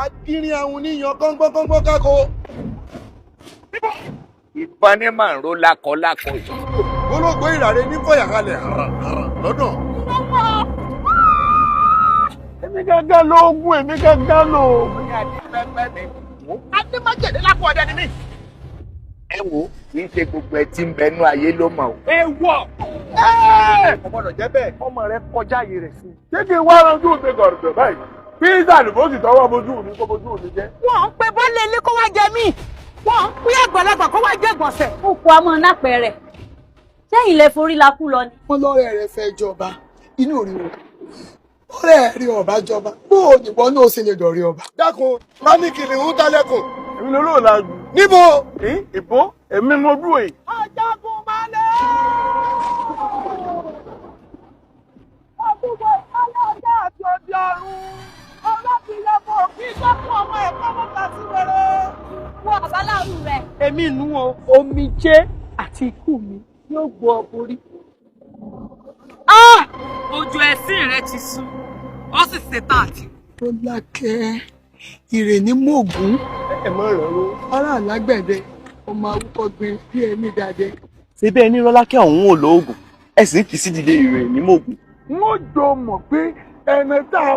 Akírin àwọn oníyan kọ́ńgbọ́nkọ́ńgbọ́n kákó. Ìbọn ní màá ń ro lákọ̀ọ́lákọ̀ yìí. Olóògbé ìràrẹ ní fọyàkalẹ̀ lọ́dọ̀. Èmi gángan lóògùn, èmi gángan lóògùn. Adémájèlé lápò ọdẹ ni mí. Ẹ wo kì í ṣe gbogbo ẹ tí ń bẹnu ayé ló mọ̀ o. Ewọ! Kò gbọdọ̀ jẹ́ bẹ́ẹ̀. Ọmọ rẹ kọjá yìí rẹ̀ sí. Ṣé kí n wá ranjú òde gọ̀rọ̀gọ̀ báyìí? Píńsà ni bó sì tọwọ́ bojú mi kó bojú mi jẹ́. Wọ́n ń pe bọ́lé ilé kó wá jẹ mí. Wọ́n ń pín àgbàlagbà kó wá jẹ gbọ̀nsẹ̀. Ó kó ọmọ náà pẹ̀rẹ̀. Sẹ́yìn lẹ forí la kú lọ ni. Wọ́n lọ́rẹ́ rẹ̀ fẹ́ jọba inú rí wọn. Ọ̀rẹ́ rí ọba jọba. Bó o nìbọn náà ṣe lè dọ̀rí ọba. Dákun, má ní kìnìún tálẹ́kùn. Èmi ló lóò lajú. Níbo? Ìbò èmi mo dúró yìí. Ajagun balẹ̀. Àbúrò ìpínlẹ̀ ọjà àti òde ọ̀run. Ọlọ́bìnrin kò kí sọ́kùn ọmọ ẹ̀kọ́ mọ́ta sí wẹrẹ. Wọ́n àbáláàrú rẹ̀. Èmi nù o, omijé àti ikú mi yóò gbọ́ borí. Ojú ẹ̀sìn rẹ ti sún, ó sì ṣetán àti. Tó lákẹ́ ìrè ní mògún. Ẹ mọ̀ rẹ̀ ló. Ará alágbẹ̀dẹ ọmọ awúkọ gbin bí ẹni dàdẹ. Ṣé bẹ́ẹ̀ ní Rọ́lákẹ́ ọ̀hún ò lóògùn? Ẹ sì ń kì í sí dìde ìrè ní mògùn. Wọ́n jọ mọ̀ pé ẹni tá a